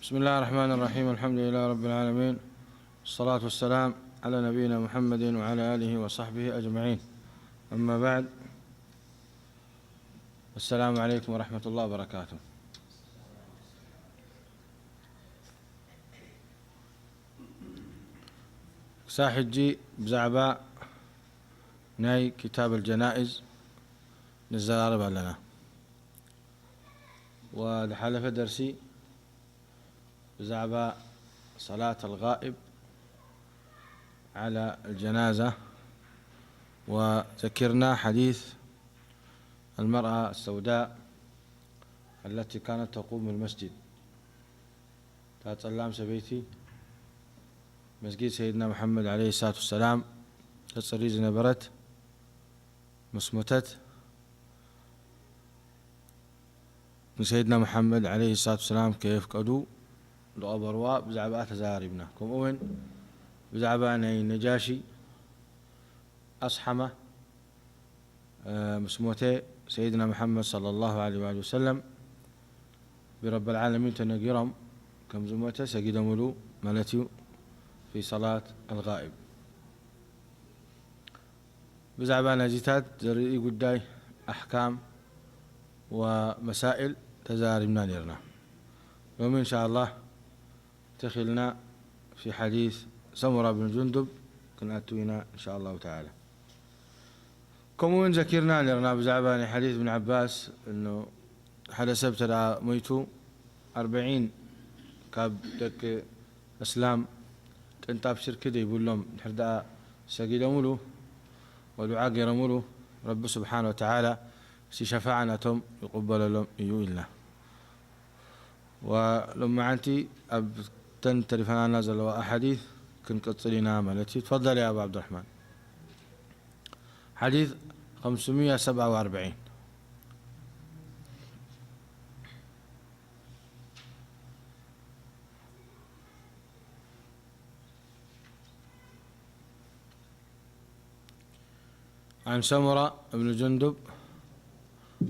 بسم الله الرحمن الرحيم. الحمد لله رب العالمين، والصلاة والسلام على نبينا محمد وعلى آله وصحبه أجمعين. أما بعد، السلام عليكم ورحمة الله وبركاته. ساحجي بزعباء ناي كتاب الجنائز نزارب لنا، ولحالة درسي بزعباء صلاة الغائب على الجنازة، وذكرنا حديث المرأة السوداء التي كانت تقوم المسجد تاتسلام سبيتي مسجد سيدنا محمد عليه الصلاة والسلام تصريز نبرت مسمتت من سيدنا محمد عليه الصلاة والسلام كيف قدو لأبروا بزعباء تزاربنا كم أوين بزعباء نجاشي أصحمة مسموته سيدنا محمد صلى الله عليه وآله وسلم برب العالمين تنقرم كم زموته سجد ملو ملتي في صلاة الغائب. بزعبان هزيتات زرقي قداي أحكام ومسائل تزاربنا لرنا. يوم إن شاء الله تخلنا في حديث سمرة بن جندب كناتوينا إن شاء الله تعالى. كمون ذكرنا لرنا بزعبان حديث ابن عباس إنه حدث ابتدى ميتو 40 كاب دك إسلام تنتاب شركة يقول لهم حردا سجد ملو ودعاء يرملو رب سبحانه وتعالى سي شفاعنا تم يقبل لهم يويلنا. ولما أنتي تنترفنا نزل وأحاديث كنت قصرنا مالتي. تفضل يا أبو عبد الرحمن. حديث 547. عن سمرة بن جندب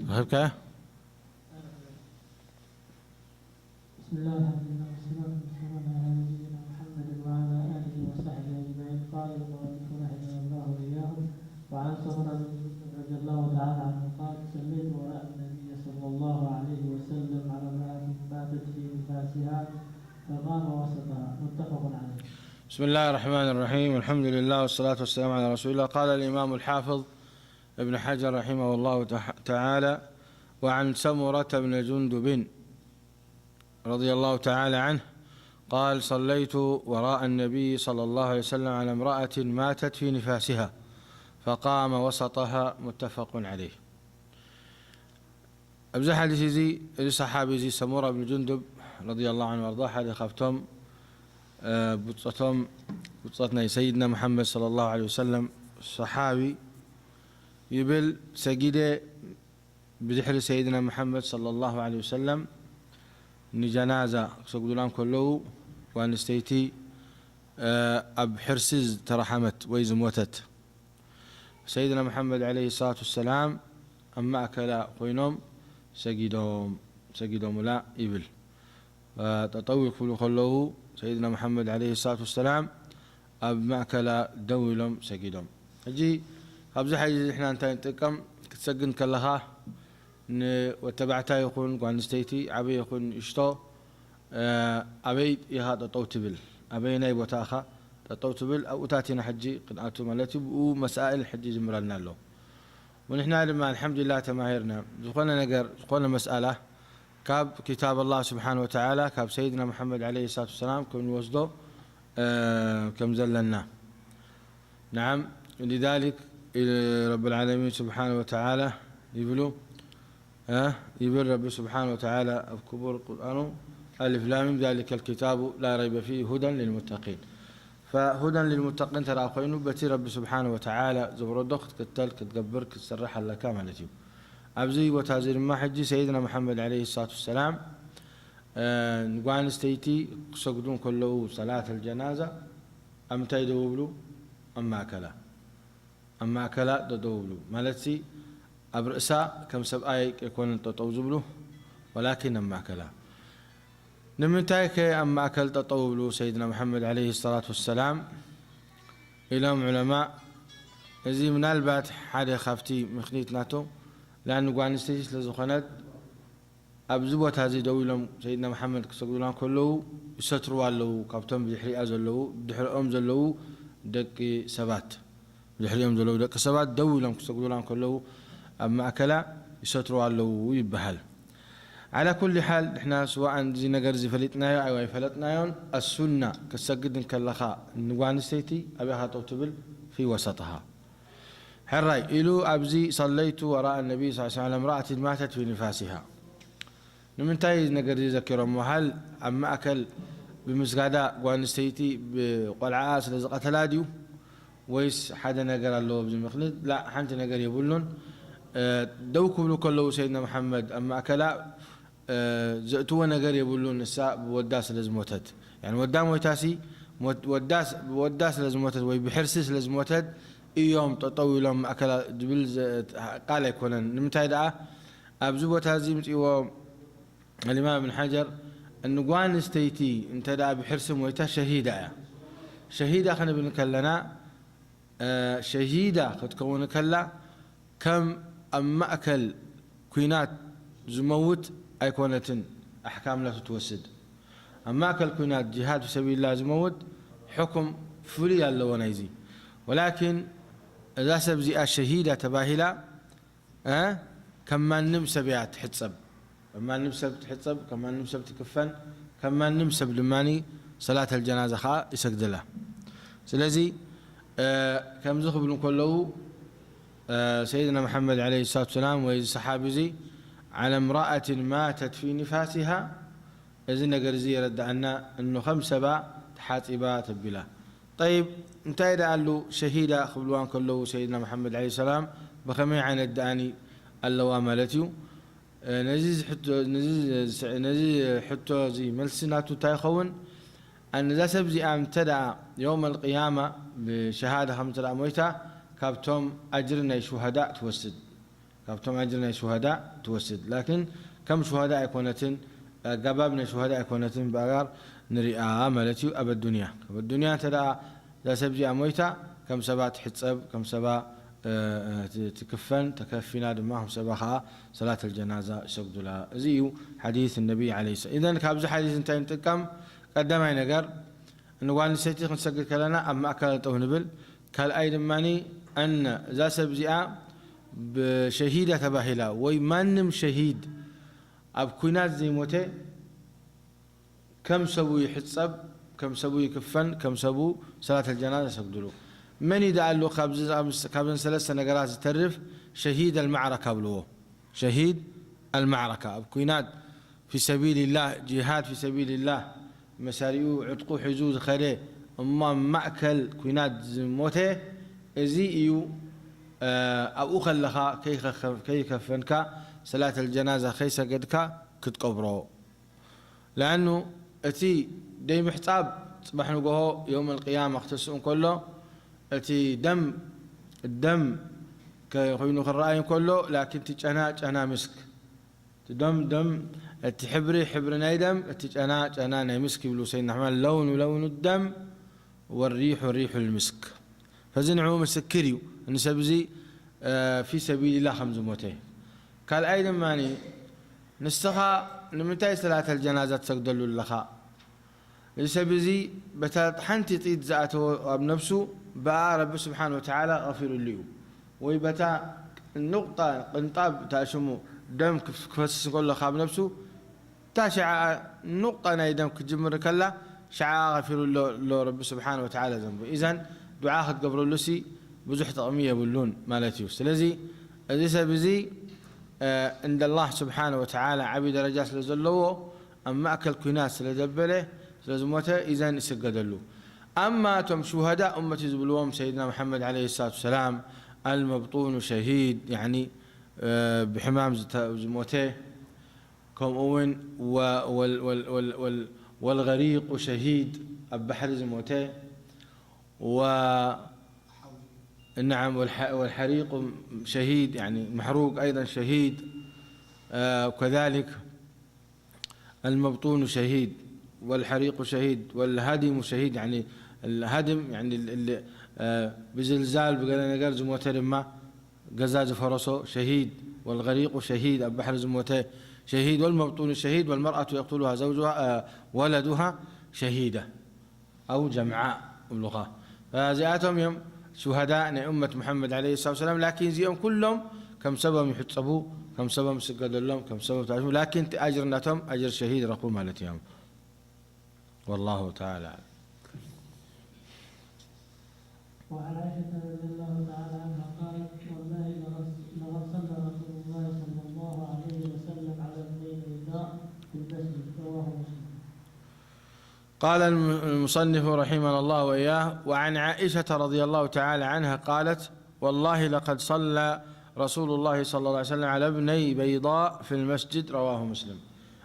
هكذا. بسم الله الحمد لله والصلاة والسلام على نبينا محمد وعلى آله وصحبه أجمعين. قال المؤلف رحمه الله وإياهم: وعن سمرة بن جندب رضي الله تعالى عنه قال: صليت وراء النبي صلى الله عليه وسلم على امرأة ماتت في نفاسها فقام وسطها. متفق عليه. بسم الله الرحمن الرحيم. الحمد لله والصلاة والسلام على رسول الله. قال الإمام الحافظ ابن حجر رحمه الله تعالى: وعن سمرة بن جندب رضي الله تعالى عنه قال: صليت وراء النبي صلى الله عليه وسلم على امرأة ماتت في نفاسها فقام وسطها. متفق عليه. أبزح حديث زي صحابي زي سمرة بن جندب رضي الله عنه وارضاه حديث خفتهم بطتنا سيدنا محمد صلى الله عليه وسلم صحابي يبل سجده بذحر سيدنا محمد صلى الله عليه وسلم نجنازة سجدلان كله وانستيتي أب حرسز ترحمت ويزموتت سيدنا محمد عليه الصلاة والسلام أما أكل قينهم سجدهم لا يبل فتطوق فلو خلوه سيدنا محمد عليه الصلاة والسلام أب مأكل دولهم سجدهم. أجي أبزح حاجة إحنا أنت نتكم تسجن كلها وتبعتها يكون قانستيتي عبي يكون إشتو أبي يهذا طوتبل أبي نايب وتاخا طوتبل أو تاتينا حجي قناتو مالتي ومسائل حجي زمرنا له. ونحن لما الحمد لله تماهرنا دخلنا نقر دخلنا مسألة كاب كتاب الله سبحانه وتعالى كاب سيدنا محمد عليه الصلاة والسلام كم وزده كم زلنا. نعم، لذلك رب العالمين سبحانه وتعالى يقولوا يقول رب سبحانه وتعالى الكبر القرآن ألف لام ذلك الكتاب لا ريب فيه هدى للمتقين. فهدى للمتقين ترى أخوين بتي رب سبحانه وتعالى زبر الدخت كتل كتقبر كتسرح الله كاملتي أبزي وتازير ما حجي سيدنا محمد عليه الصلاة والسلام نقوان استيتي سقدون كله صلاة الجنازة أم تيدوبلو أما كلا دودوبلو مالتي أبرئسا كم سبآي يكون تطوزبلو ولكن أما كلا نمنتايك أما أكل تطول سيدنا محمد عليه الصلاة والسلام إلهم علماء إذا من البات حدا خافتي مخنيت ناتو لأنه قوان استيجيس لزخنات أبزبوت هذه دويلهم سيدنا محمد كسقولان كله يستروا له كابتن بحري أزلوا بحري أم زلوا دك سبات بحري أم زلوا دك سبات دويلهم كسقولان كله أما أكلا يستروا له ويبهل. على كل حال إحنا سواء زي نجر زي فلتنا أو فلتنا السنة كسجد كاللخاء نقوان استيتي أبيها توتبل في وسطها. حراي إلو أبزي صليت وراء النبي صلى الله عليه وسلم امرأة ماتت في نفاسها. نمنتاي نجر ذكرهم وهل أما أكل بمسجدا قوان استيتي بقلعاس لزقة لاديو ويس حدا نجر الله بزي مخلد لا حنت نجر يقولون دوكم له كله سيدنا محمد أما أكلا زأتوا نجر يقولون الساء بوداس لزموتد يعني ودام ويتاسي وداس لزموتد ويبحرسس لزموتد يوم تطولهم أكل جبل قال يكون نمتاي دعاء أبزوبة هزيمة الإمام ابن حجر أنه قوان استيتي انت دعاء بحرسم ويتا شهيدة خلنا بنكلنا شهيدة قد كون كلا كم أما أكل كوينات زموت أيقونة أحكام لا تتوسد أما أكل كوينات جهاد في سبيل الله زموت حكم فلي الله ونيزي ولكن إذا سبزي الشهيدة تباهلا كما نمسب يات حتصب كما نمسب تحتصب كما نمسب تكفن كما نمسب لماني صلاة الجنازة خا يسجد له سلازي كم زخبل كله سيدنا محمد عليه الصلاة والسلام والصحابي على امرأة ماتت في نفاسها إذن قرزي رد عنا أنه 5 تحاتبا تبلا. طيب انتهى قال له شهيدة خبلوان كله سيدنا محمد عليه السلام بخمي عن الداني اللواملتيو نزيز حتى زي ملسناتو تايخون أن ذا سبزي أم تدعى يوم القيامة بشهادة 5 مويتا كابتم أجرنا شهداء توسد كابتم أجرنا شهداء توسد لكن كم شهداء يكونتن قبابنا شهداء يكونتن بأغار نريئة عملتي أبا الدنيا تدعى ذا سبزي أمويتا كم 7 حتصب كم 7 تكفن تكفينا دماهم 7 صلاة الجنازة سجد لها زيو حديث النبي عليه الصلاة والسلام. إذن كابز حديث انتين تكم قدم أي نقر أنه قال نسيتي نسجد كلنا أما أكلته نبل قال أيضا ماني أن ذا سبزئة بشهيدة تباهلا ويمنم شهيد أبكونات زي موته كم سبوي حتصب كم سبوي كفن كم سبو صلاة الجنازة سجدلو من يدعى له قبل 3 نقرات ترف شهيد المعركة بلوه شهيد المعركة أبكونات في سبيل الله جهاد في سبيل الله مساريو عتقو حزوز خيره أما مأكل كوينات موته إزيئيو أو خلخا كي كفنك صلاة الجنازة خيسة قدك كتقبرو لأنه أتي دي محتاب صباح نقوه يوم القيامة اختصون كله أتي الدم كيخوينو خرائن كله لكن تجانا مسك دم حبر نايدم أنا مسك بلو سيدنا محمد لون الدم والريح المسك فزنعوا مسكريو نسبزي في سبيل الله 5 موتين قال أيضا ماني نستخى نمتاي صلاة الجنازة تسجدلوا اللخاء نسبزي بتحنتي تيد زاته بنفسه بقى رب سبحانه وتعالى غفر له ويبتا النقطة قنطاب تاشمو دم كفس كل خاب نفسه تاشع نقطة نايدم كجمر كلا شعا غفر له رب سبحانه وتعالى ذنبه. إذن دعاء قبر اللسي بزح طعمية باللون مالتيوس لذي سبزي عند الله سبحانه وتعالى عبد درجات لزلوه أما أكل كناس لدبله لزمته إذن يسجد له. أما تم شهداء أمة زبلوم سيدنا محمد عليه الصلاة والسلام المبطون شهيد يعني بحمام زموته كم أون والغريق شهيد بحر زموته نعم والحريق شهيد يعني محروق أيضا شهيد وكذلك المبطون شهيد والحريق شهيد والهدم شهيد، يعني الهدم يعني بزلزال بقال نقر زموته ما قزاز فرسه شهيد، والغريق شهيد البحر زموته شهيد، والمبطون شهيد، والمرأة يقتلها زوجها ولدها شهيدة أو جمعاء اللغة. فزياتهم يوم شهداء أمة محمد عليه الصلاة والسلام، لكن زيهم كلهم كم سبب يحتسبوا، كم سبب سجد لهم، كم سبب تعرفوا، لكن أجرناتهم أجر شهيد رقم مالتهم. والله تعالى. وعن عائشة رضي الله تعالى عنها قالت: والله لقد صلى رسول الله صلى الله عليه وسلم على ابني بيضاء في المسجد، رواه مسلم. قال المصنف رحمه الله وإياه: وعن عائشة رضي الله تعالى عنها قالت: والله لقد صلى رسول الله صلى الله عليه وسلم على ابني بيضاء في المسجد، رواه مسلم.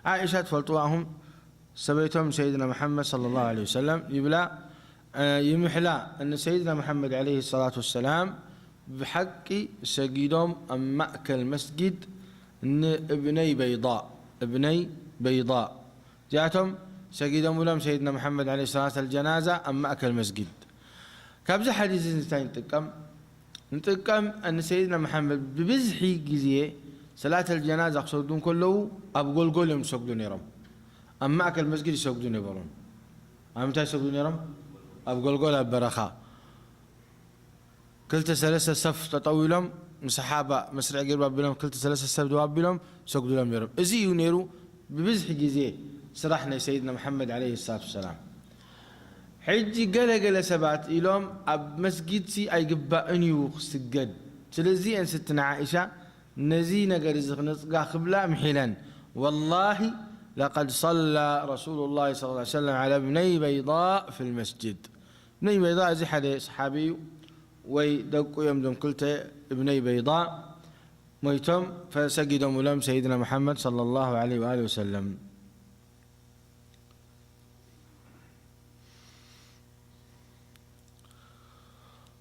عائشة فلطواهم سبيتهم سيدنا محمد صلى الله عليه وسلم يبلى يمحلا أن سيدنا محمد عليه الصلاة والسلام بحق سجيدهم أم مأكل مسجد إن ابني بيضاء جاءتهم سجيدهم ولم سيدنا محمد عليه الصلاة والسلام الجنازة أم مأكل مسجد. كابز حديث نتقم أن سيدنا محمد ببزحي جزية صلاة الجنازة يقصدون كله أبقول قولهم يسجدون يرم، أما أكل مسجد يسجدون يبرون. أمتى يسجدون يرم؟ أبقول قول برخاء كلتا ثلاثة صف تطويلهم مسحابة مسرع قرب بلهم كلتا ثلاثة صف دواب بلهم سجدوا لهم يرم. إزي ينيروا ببزحي جزية سرحنا سيدنا محمد عليه الصلاة والسلام حجي قال سبات إلهم أب مسجد سي أي قبا أنيو سجد. سلزي أن ستنا عائشة نزينا قرزق نصقا خبلا محلا: والله لقد صلى رسول الله صلى الله عليه وسلم على ابني بيضاء في المسجد. ابني بيضاء زي حدا صحابي ويدقوا يمدم كلته ابني بيضاء ميتم فسجدوا لهم سيدنا محمد صلى الله عليه وآله وسلم.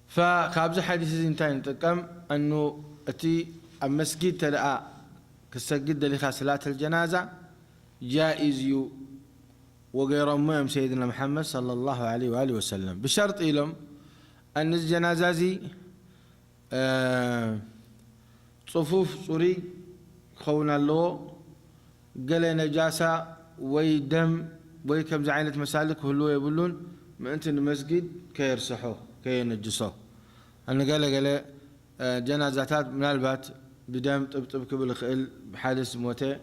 فكابز حديث زينتين تقم أنه أتي المسجد تلقى كسجد لخا صلاة الجنازة جائز يو وغير مهم سيدنا محمد صلى الله عليه وآله وسلم، بشرط إلهم أن الجنازة زي صفوف صوري خونا له قال نجاسة ويدم ويكم زعينة مسالك هلو يبلون ما أنت المسجد كيرسحوه كينجسوه. أنا قال جنازات من البات بدم طب قبل خيل بحادث موته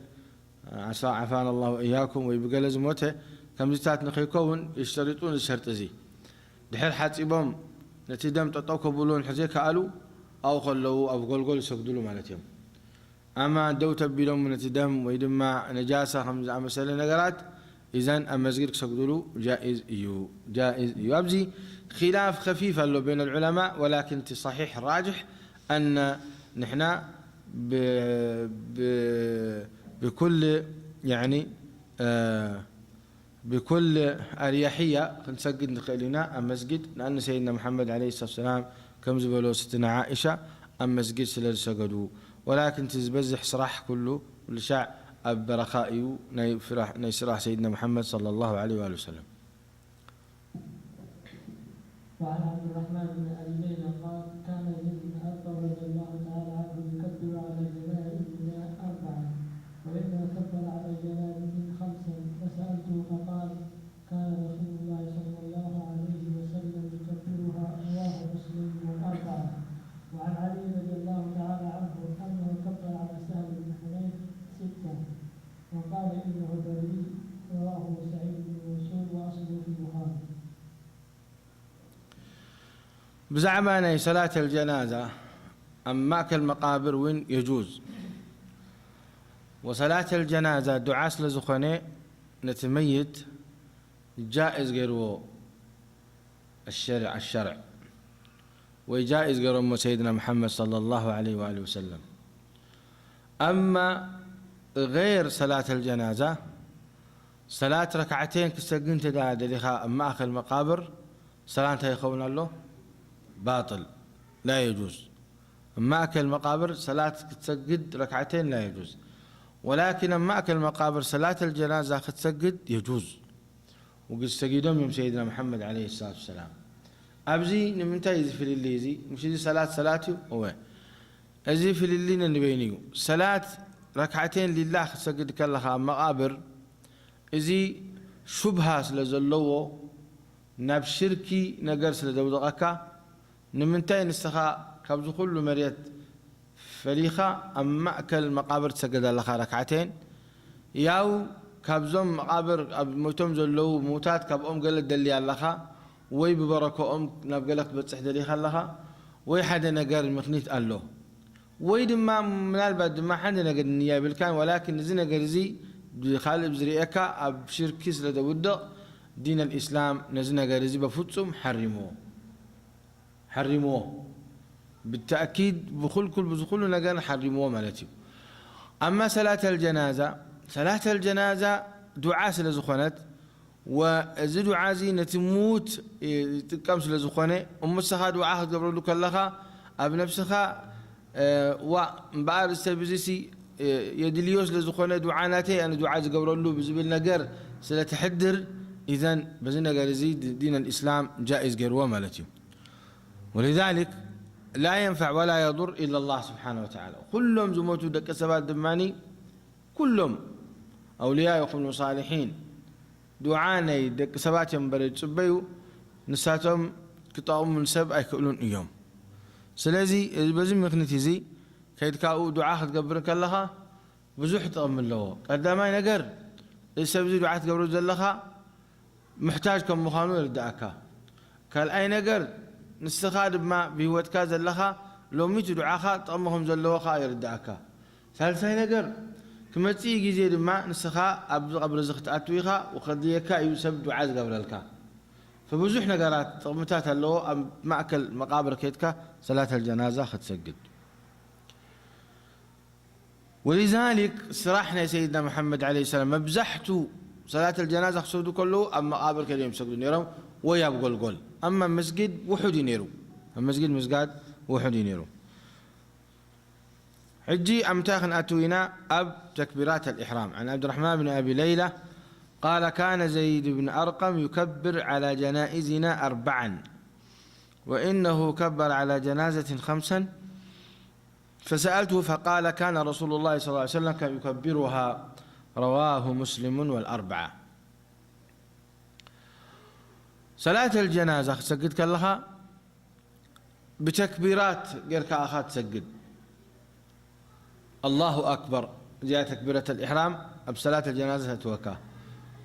عسى عفانا الله وإياكم ويبقى لازم موته كم زتات نخيكون يشترطون الشرط زي دحيل حاتبهم نتدم تطوك بولون حزيك قالوا أو خلوا أو قول يسجدوا مالتهم. أما دو تبيلهم من نتدم ويدم نجاسة خمس مسألة نقرات إذن المسجد يسجدوا جائز يو أبزي خلاف خفيف له بين العلماء، ولكن صحيح راجح أن نحن بكل يعني بكل أريحية نسجد نخلينا المسجد، لأن سيدنا محمد عليه الصلاة والسلام كم زبلوا ستنا عائشة المسجد سلال سجدوا، ولكن تزبزح صراح كله لشاع البرخائي نيسراح سيدنا محمد صلى الله عليه وآله وسلم. وعن عبد الرحمن بن أبي ليلى قال: كان زيد بن أرقم رضي الله تعالى عنه يكبر على الجنائز 4 وإنه كبر على الجنائز 5 فسألته فقال: كان رسول الله صلى الله عليه وسلم يكبرها، رواه مسلم 4. وعن علي رضي الله تعالى عنه أنه كبر على سهل بن حنيف 6 وقال إنه بريء، رواه سعيد بن منصور وأصله في البخاري. بزعماني صلاة الجنازة أما كالمقابر وين يجوز، وصلاة الجنازة دعاس لزخني نتميت جائز غير الشرع ويجائز غير سيدنا محمد صلى الله عليه وآله وسلم. أما غير صلاة الجنازة صلاة ركعتين كسجن تداد لها أما أخي المقابر صلاة يخون الله باطل لا يجوز. أما أكل المقابر صلاة تسجد ركعتين لا يجوز، ولكن أما أكل المقابر صلاة الجنازة تسجد يجوز. وقد سجدهم يوم سيدنا محمد عليه الصلاة والسلام أبزي نمنتهي في اللي زي مش زي صلاتي هو أزي في اللي نبينيو صلاة ركعتين لله سجد كلها مقابر إزي شبهة سلزلوه ناب شركي نجر سلزودقك نمنتهي نستخاء كبز كل مريت فليخة أما أكل مقابر سجد لها ركعتين ياو كابزوم مقابر موتهم زلو موتات كاب قلت دلي اللخا وي ببركة نبقلت بتصح دلي خلها وي حدا نقر المخنيت قال له وي دما من البعد ما حدا نقر النية بالكان ولكن زينا قرزي خالد بزريئكا بشركيس لدود دين الإسلام نزنا قرزي بفتسهم حرموه بالتأكيد بخل نقر حرموه مالتي أما صلاة الجنازة دعاء سلزخونت وزد عازي نتموت تقام سلزخونه سخا دعاء قبل لك لها اب نفسها وبعد السبزيسي يدليوس لزخونه دعاناتي انا دعاء قبل له بزبل نجر سلتحدر اذا بزنا يزيد دين الاسلام جائز غير ومالتي ولذلك لا ينفع ولا يضر الا الله سبحانه وتعالى كلهم زموتوا دك سبات دماني كلهم أولياء يقومون صالحين دعانا يدك سبات ينبرد سبيو نساتهم كتاهم من سب يكلون يوم سلازي بزم مخنتي زي كيد كاو دعاء تقبرك لها بزوح تأمن له قدامي نقر السبزي دعاء تقبرك لها محتاج كم مخانو يردعك قال أي نقر نستخاد ما بهوت كاز لها لو ميت دعاء تأمهم زلوها يردعك ثالثا نقر كما تيجي زي ما نسخاء قبل زخت أتويها وخديك يسب دعاء قبل الكا فبزوحنا قرات متات اللو مأكل مقابر كيتك صلاة الجنازة تسجد ولذلك سرحنا سيدنا محمد عليه السلام مبزحتوا صلاة الجنازة خصودوا كله أما مقابر كده يمسكوا نيرو ويابقوا القول أما مسجد وحد ينيرو المسجد مسجد وحد ينيرو حجي أمتاخن أتوينا أب تكبيرات الإحرام عن عبد الرحمن بن أبي ليلى قال كان زيد بن أرقم يكبر على جنائزنا 4 وإنه كبر على جنازة 5 فسألته فقال كان رسول الله صلى الله عليه وسلم كان يكبرها رواه مسلم والأربعة صلاة الجنازة سجد كلها بتكبيرات غير كأخات سجد الله أكبر جاء تكبيرة الإحرام بصلاة الجنازة توكا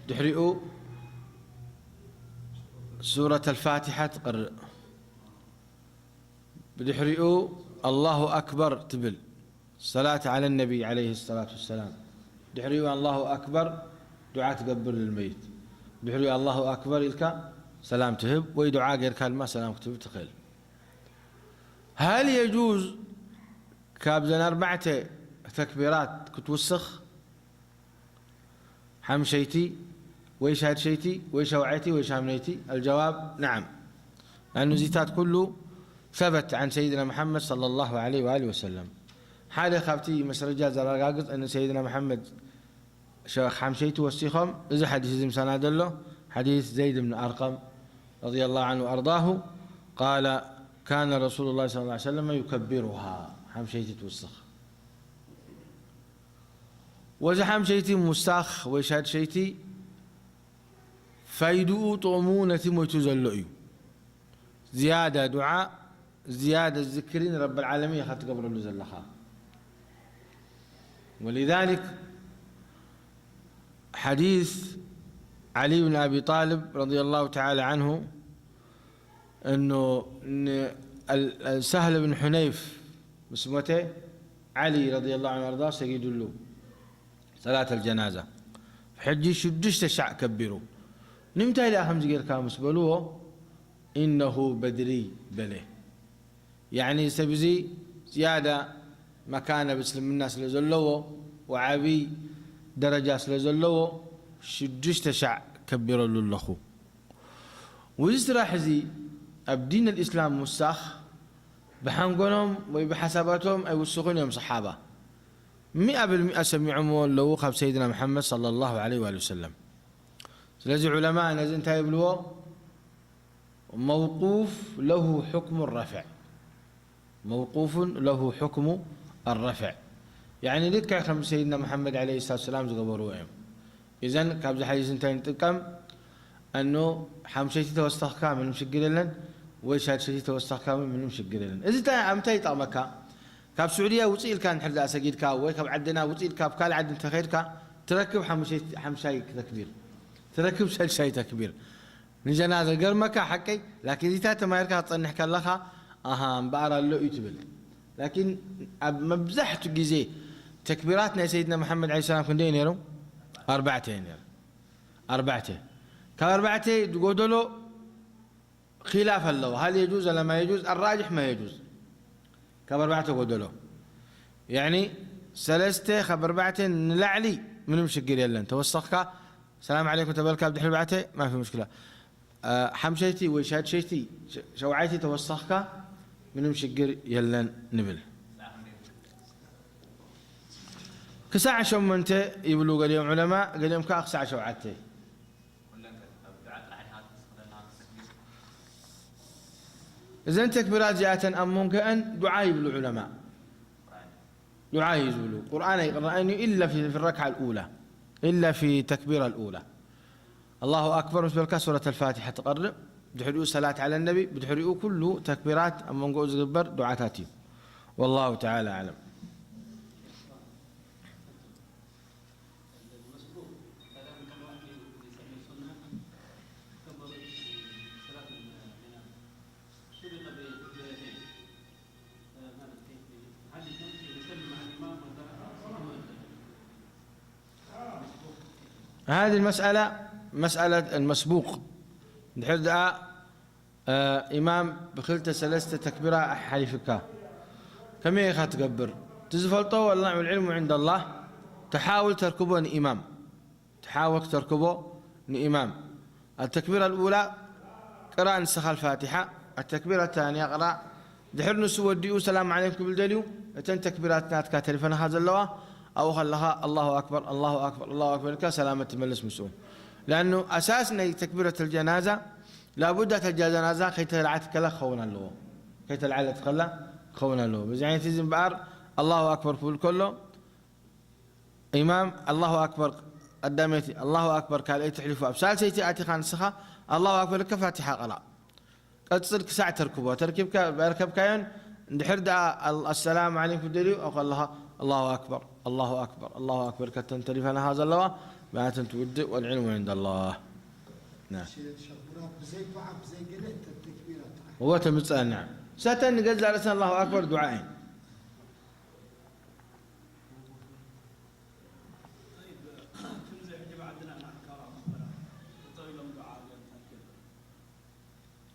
تحرئوا سورة الفاتحة تقرأ بدحرئوا الله أكبر تبل صلاة على النبي عليه الصلاة والسلام دحرئوا الله أكبر دعاء تقبر للميت دحرئوا الله أكبر إلك سلام تهب ويدعاء غير كلمة سلام كتب تخيل هل يجوز كابزن 4 تكبيرات كتوسخ حمشيتي ويش هاد شيتي ويش وعيتي ويش همنيتي الجواب نعم لأنه زيتات كله ثبت عن سيدنا محمد صلى الله عليه وآله وسلم حالي خافتي مسرجات زراقاقز أن سيدنا محمد شيخ حمشيتي والسيخم إذا حديث زي مساند له حديث زيد بن أرقم رضي الله عنه وأرضاه قال كان رسول الله صلى الله عليه وسلم يكبرها حمشيتي توسخ وزحم شيتي مستاخ ويشاد شيتي فايدو طعمونة متزلئي زيادة دعاء زيادة الذكرين رب العالمين خط قبر اللزلخا ولذلك حديث علي بن أبي طالب رضي الله تعالى عنه أنه سهل بن حنيف بسمته علي رضي الله عنه وارضاه سيد له صلاة الجنازة حجي شدش تشع كبروا نمت إلى أهم زجير كامس بلوه إنه بدري بله يعني سبزي زيادة مكانه بسلم الناس لزلوه وعبي درجات لزلوه شدش تشع كبروا للخو ويزرح زي أبدين الإسلام مساخ بحنقولهم وبحساباتهم أي وسخون يوم صحابة 100% سمعوا لو خب سيدنا محمد صلى الله عليه وآله وسلم سلازي علماء نزين تايبلو موقوف له حكم الرفع، موقوف له حكم الرفع. يعني لك خمس سيدنا محمد عليه الصلاة والسلام زقبروا إذن كابز حديث انتين تقام أنه حمشيتي توسخ كامل مشقل لن ويشهد شيتي توسخ كامل من مشقل لن إذا تا أمتي طعمك كاب سعودية وصيل كان حرد أسجيد كا ويكاب عدنا وصيل كاب كال عد انت خير كا تركب حمشاي تكبير، تركب شاي تكبير نجنا هذا قرمك حكي، لكن إذا تا ما يركها تصنح كلها بقرا له يتبل. لكن مبزحت جزء تكبيراتنا سيدنا محمد عليه السلام كن دينيرو أربعتين كأربعتين تقولوا خلاف الله هل يجوز ولا ما يجوز؟ الراجح ما يجوز. كأربعة تقولوا يعني سلسته خبربعتين نلعلي من مشقر يلا توسخك السلام عليكم تبارك عبد الحلبعتي ما في مشكلة. حمشيتي وشاد شيتي شوعيتي توسخك من مشقر يلا نبل كساعة شو أنت يقولوا قال يوم علماء قال يوم كأخ ساعة شوعتي إذا أنت تكبيرات جاءة أم ممكن دعاء يقولوا علماء دعاء يقولوا قرآن يقرأني إلا في الركعة الأولى إلا في تكبيرة الأولى الله أكبر مثل سورة الفاتحة تقرب بدحريو صلاة على النبي بدحريو كله تكبيرات أم منقوز غبر دعاتاتي والله تعالى أعلم. هذه المسألة مسألة المسبوق نحد إمام بخلت سلسة تكبيرة حليفك كم يخات تكبر تزفلطه والله العلم عند الله تحاول تركبه إمام تحاول تركبه إمام. التكبيرة الأولى قراءة نسخ الفاتحة، التكبيرة الثانية قراءة دحر نسو الديو سلام عليكم بالدليو تن تكبيرات نات كاتلفنا هذا اللواء أو خلها الله أكبر الله أكبر الله أكبر كسلامة ملس مسؤول. لأنه أساسنا تكبيرة الجنازة لابد الجنازة كي تلعت كلا خونا له كي تلعت كلا خونا له بس يعني تزين بار الله أكبر كل كله إمام الله أكبر قدامتي الله أكبر قال تحلفوا أبسال سيتي آتي خان السخا الله أكبر كفاتحة قلا قد تصير ساعة تركبها تركب بركب كاين دحر السلام عليكم دليل أو قال الله أكبر الله أكبر الله أكبر كتن تلفنا هذا اللواء ما تنتود والعلم عند الله. نعم هو تمسأل. نعم ساتن قد لسان الله أكبر دعائين.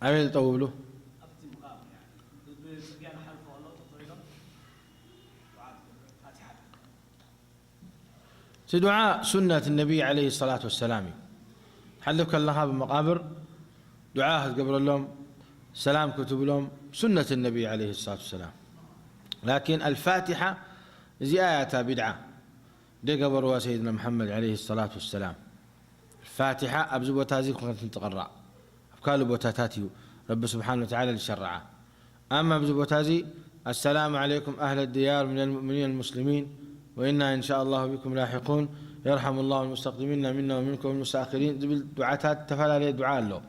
عمل طوله دعاء سنة النبي عليه الصلاة والسلام حلفك الله بالمقابر دعاء قبل لهم سلام كتب لهم سنة النبي عليه الصلاة والسلام. لكن الفاتحة زي آياتها بدعة دي قبروا سيدنا محمد عليه الصلاة والسلام. الفاتحة أبزو بوتازيك وكانت تقرأ أفكالو بوتاتاتيو رب سبحانه وتعالى للشرعة. أما أبزو بوتازي السلام عليكم أهل الديار من المؤمنين المسلمين وإنا إن شاء الله بكم لاحقون يرحم الله المستقدمين منا ومنكم المستأخرين دعاتات تفعل عليه دعاء له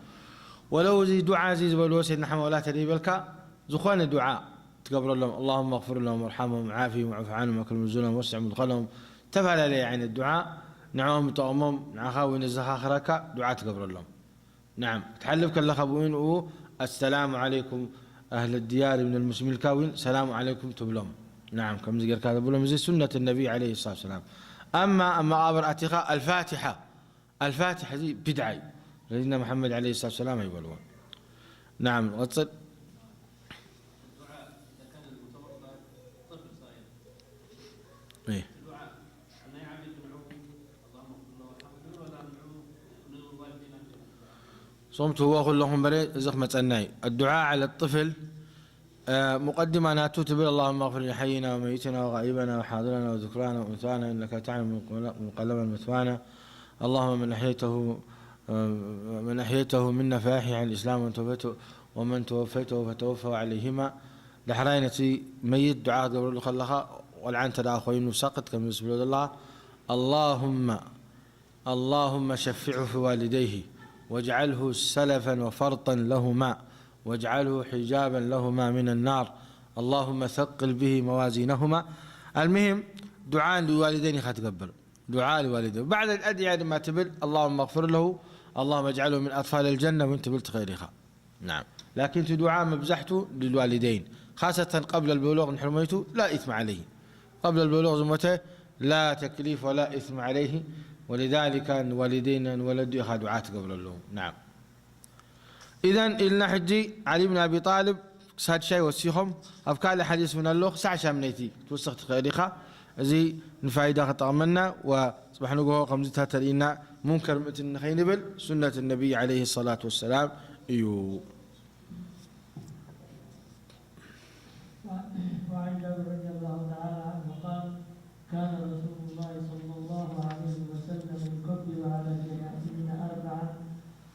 ولو زي دعاء زي زبلو سيدنا حمد ولا تريب لك زخوان الدعاء تقبل لهم اللهم اغفر لهم وارحمهم وعافهم وعف عنهم واكرم نزلهم واسع مدخلهم تفعل عليه يعني الدعاء نعوم طعمهم نعخاوين الزخاخرك دعاء تقبل لهم. نعم تحلفك اللخبوين السلام عليكم أهل الديار من المسلمين الكاوين سلام عليكم تبلهم. نعم كم زي كذا بقولهم زي سنة النبي عليه الصلاة والسلام. أما أبر أتقاء الفاتحة دي بدعي سيدنا محمد عليه الصلاة والسلام يقولون. نعم غتصل إيه صمت هو كلهم بري زخمة الناي. الدعاء على الطفل مقدمة أنا تتبل اللهم اغفر لحينا وميتنا وغائبنا وحاضرنا وذكرانا وأنثانا إنك تعلم من قلب المثوانا اللهم من أحييته من أحييته منا فأحيي عن الإسلام ومن توفيته فتوفوا عليهما لحرينتي ميت دعاء قبل خلها والعن تداخلين سقط كما يسبل الله اللهم شفعه في والديه واجعله سلفا وفرطا لهما واجعله حجابا لهما من النار اللهم ثقل به موازينهما. المهم دعاء لوالدين تقبل دعاء لوالدين بعد الأدعية ما تبل اللهم اغفر له اللهم اجعله من أطفال الجنة وانت بلت غيرها. نعم لكن دعاء مبزحته للوالدين خاصة قبل البلوغ من حرمته لا إثم عليه قبل البلوغ زمته لا تكليف ولا إثم عليه ولذلك الوالدين ولدوا يخا دعاء قبل اللهم. نعم إذن إلنا حجي علي بن أبي طالب ساد شيء وسيهم أفكار الحديث من اللغة ساعة منيتي توسخت خيرها زي نفايدة خطأمنا وصبح نقول قمزتها تلينا منكر متن خينبل سنة النبي عليه الصلاة والسلام. وعن جابر رضي الله تعالى عنه قال كان رسول الله صلى الله عليه وسلم يكبر على الجنائزين 4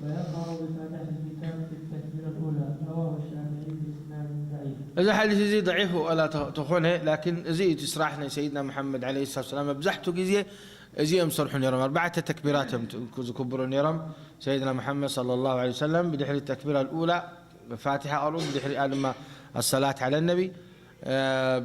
ويقرأ بفاتحة الكتاب في التكبيرة الأولى. رواه الشافعي بإسناد ضعيف. إذا حديث زي ضعيف ولا تخونه لكن زي تسرحنا سيدنا محمد عليه الصلاة والسلام بزحته زي مصرحون يرم 4 تكبيرات كبرون يرم سيدنا محمد صلى الله عليه وسلم بدحر التكبيرة الأولى فاتحة أرون بدحر آدم الصلاة على النبي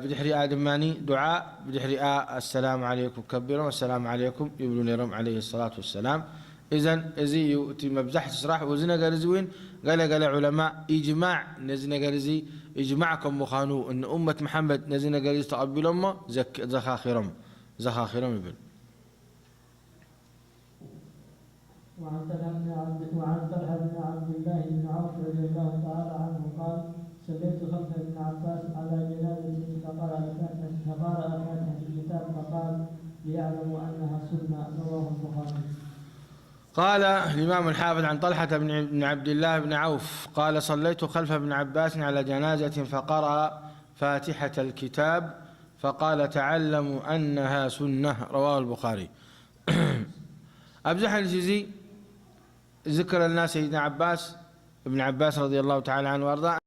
بدحر آدم ماني دعاء بدحر السلام عليكم كبروا والسلام عليكم يقولون يرم عليه الصلاة والسلام. إذن زي يؤتي مبزح تسرح وزنا قرزوين قال علماء إجماع نزنا قرزي إجماعكم مخانو إن أمة محمد نزنا قرز تقبل أمه زخاخرم ابن. وعن طلحة بن عبد الله بن عوف رضي الله تعالى عنه قال صليت خلف ابن عباس على جنازة فقرأ فاتحة الكتاب فقال ليعلموا أنها سنة. رواه البخاري. قال الإمام الحافظ عن طلحة بن عبد الله بن عوف قال صليت خلف ابن عباس على جنازة فقرأ فاتحة الكتاب فقال تعلموا أنها سنة. رواه البخاري. أبزح الجزي ذكر لنا سيدنا ابن عباس رضي الله تعالى عنه وارضاه